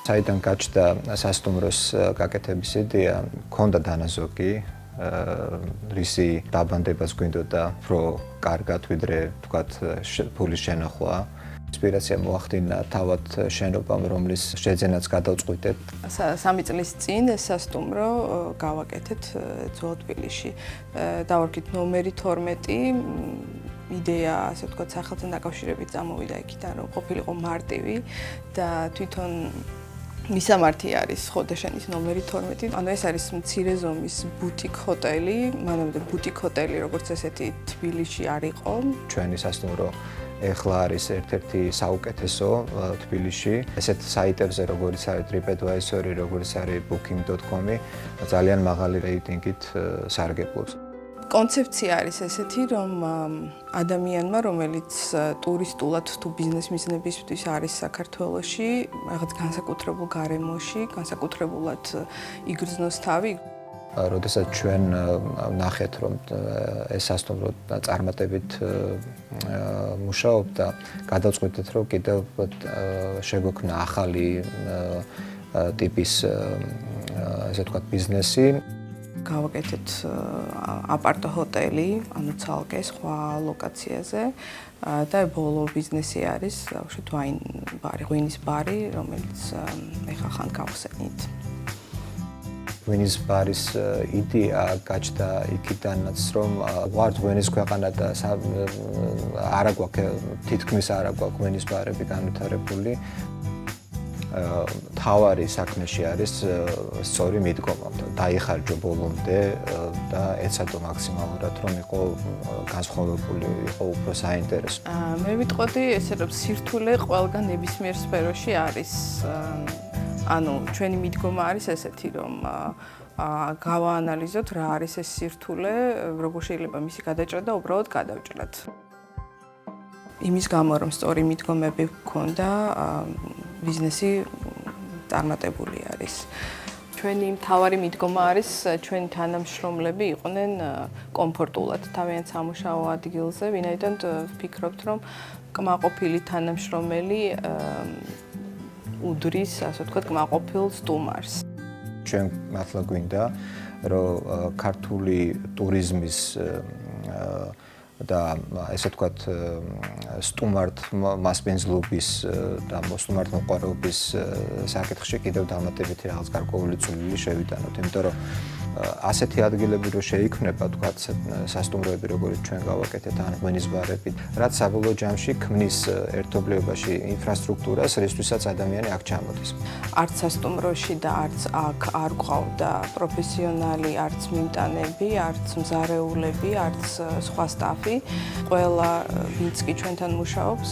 საიდან გაჩნდა სასტუმროს გაკეთების იდეა, მქონდა დანაზოგი, რისი დაბანდებას გვინდოდა უფრო კარგად, ვიდრე თქვათ ფულის შენახვა. ინსპირაცია მოახდინა თავად შენობამ, რომლის შეძენაც გადავწყვიტეთ. 3 წლის წინ ეს სასტუმრო გავაკეთეთ ძველ თბილისში. დავარქით ნომერი 12. იდეა, ასე ვთქვათ, სახელთან დაკავშირებით წამოვიდა იქიდან, რომ ყოფილიყო მარტივი და თვითონ მისამართი არის ხოდეშენის ნომერი 12. ანუ ეს არის მცირე ზომის ბუტიკ ჰოტელი, მანამდე ბუტიკ ჰოტელი, როგორც ესეთი თბილისში არ იყო. ჩვენი სასტუმრო ეხლა არის ერთ-ერთი საუკეთესო თბილისში. ესეთ საიტებზე, როგორიც არის TripAdvisor, როგორიც არის Booking.com, ძალიან მაღალი რეიტინგით სარგებლობს. კონცეფცია არის ესეთი, რომ ადამიანმა, რომელიც ტურისტულად თუ ბიზნეს მიზნებისთვის არის საქართველოში, რაღაც განსაკუთრებულ გარემოში, განსაკუთრებულად იგრძნოს თავი. როდესაც ჩვენ ნახეთ, რომ ეს სასტუმრო წარმატებით მუშაობდა, გადავწყვიტეთ, რომ კიდევ შეგვექმნა ახალი ტიპის, ესე ვთქვათ, ბიზნესი. გავაკეთეთ აპარტო ჰოტელი, ანუ ცალკე სხვა ლოკაციაზე და ბოლო ბიზნესი არის ბავშვით ვაინ ბარი, ღვინის ბარი, რომელიც ეხლა ხან გავხსენით. ღვინის ბარის იდეა გაჩნდა იქიდანაც, რომ ვართ ღვინის ქვეყანა და არა გვაქვს, თითქმის არა გვაქვს ღვინის ბარები განვითარებული. თავარი საქმეში არის სწორი მიდგომა, დაიხარჯო ბოლომდე და ეცადო მაქსიმალურად, რომ იყო განსხვავებული, იყო უფრო საინტერესო. მე ვიტყოდი ესე, რომ სირთულე ყველგან ნებისმიერ სფეროში არის. ანუ ჩვენი მიდგომა არის ესეთი, რომ გავაანალიზოთ რა არის ეს სირთულე, როგორ შეიძლება მისი გადაჭრა და უბრალოდ გადავჭრათ. იმის გამო, რომ სწორი მიდგომები გქონდა, ბიზნესი წარმატებული არის. ჩვენი მთავარი მიდგომა არის, ჩვენი თანამშრომლები იყვნენ კომფორტულად თავიანთ სამუშაო ადგილზე, ვინაიდან ვფიქრობთ, რომ კმაყოფილი თანამშრომელი უდრის, ასე ვთქვათ, კმაყოფილ სტუმარს. ჩვენ მართლა გვინდა, რომ ქართული ტურიზმის და ესე ვთქვათ სტუმართ მასპინძლობის და სტუმართ მოყვარეობის საკითხში კიდევ დამატებითი რაღაც გარკვეული წვლილი შევიტანოთ, იმიტომ რომ ასეთი ადგილები რო შეიქმნება, ვთქვათ, სასტუმროები, როგორც ჩვენ გავაკეთეთ, ან ღვინის ბარები, რაც საბოლოო ჯამში ქმნის ერთობლიობაში ინფრასტრუქტურას, რისთვისაც ადამიანი აქ ჩამოდის. არც სასტუმროში და არც აქ არ გვყავდა პროფესიონალი, არც მიმტანები, არც მზარეულები, არც სხვა სტაფი. ყველა, ვინც კი ჩვენთან მუშაობს,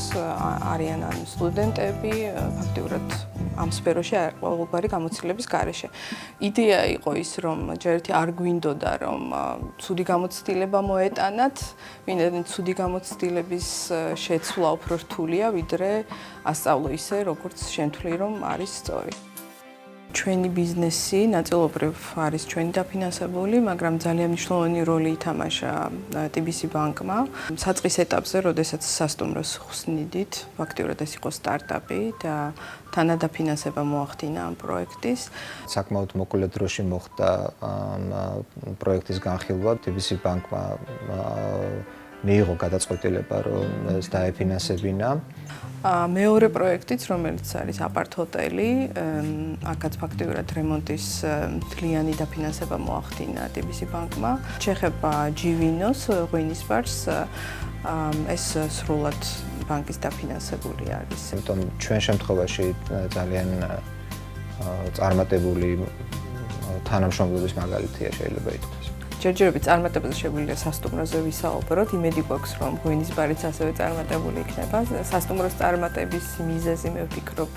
არიან ან სტუდენტები, ფაქტიურად ამ სფეროში ყოველგვარი გამოცდილების გარეშე. იდეა იყო ის, რომ ჯერეთი არ გვინდოდა, რომ ცუდი გამოცდილება მოეტანათ, ვინაიდან ცუდი გამოცდილების შეცვლა უფრო რთულია, ვიდრე ასწავლო ისე, როგორც შენთვლი, რომ არის სწორი. ჩვენი ბიზნესი ნაწილობრივ არის ჩვენი დაფინანსებული, მაგრამ ძალიან მნიშვნელოვანი როლი ითამაშა TBC ბანკმა. საწყის ეტაპზე, როდესაც სასტუმროს ხსნიდით, ფაქტიურად ეს იყო სტარტაპი და თანადაფინანსება მოახდინა ამ პროექტის. საკმაოდ მოკლე დროში მოხდა პროექტის განხილვა. TBC ბანკმა მიიღო გადაწყვეტილება, რომ ეს დაეფინანსებინა. მეორე პროექტიც, რომელიც არის აპარტ ჰოტელი, აქაც ფაქტიურად რემონტის მთლიანი დაფინანსება მოახდინა TBC ბანკმა. შეხება ჯივინოს ღვინის ბარს, ეს სრულად ბანკის დაფინანსებული არის. იმიტომ ჩვენ შემთხვევაში ძალიან წარმატებული თანამშრომლობის მაგალითია შეიძლება ითქვას. ჯერჯერობით წარმატებაზე შეგვიძლია სასტუმროზე ვისაუბროთ, იმედი გვაქვს, რომ ღვინის ბარიც ასევე წარმატებული იქნება. სასტუმროს წარმატების მიზეზი მე ვფიქრობ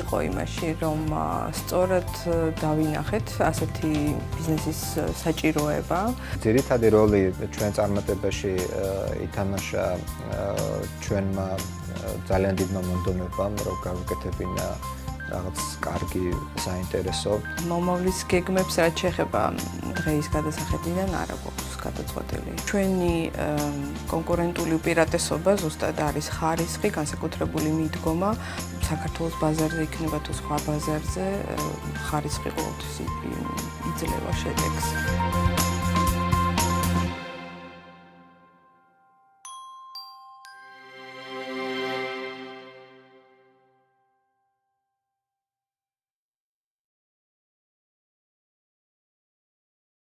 იყო იმაში, რომ სწორად დავინახეთ ასეთი ბიზნესის საჭიროება. ძირითადი როლი ჩვენ წარმატებაში ითამაშა ჩვენმა ძალიან დიდმა მონდომებამ, რომ გავუკეთებინა რაღაც კარგი საინტერესო. მომავლის გეგმებს რაც შეეხება დღეის გადასახედიდან არ აქვს გადაწყვეტილი. ჩვენი კონკურენტული უპირატესობა ზუსტად არის ხარისხი, განსაკუთრებული მიდგომა საქართველოს ბაზარზე იქნება თუ სხვა ბაზარზე ხარისხი ყოველთვის იძლევა შედეგს.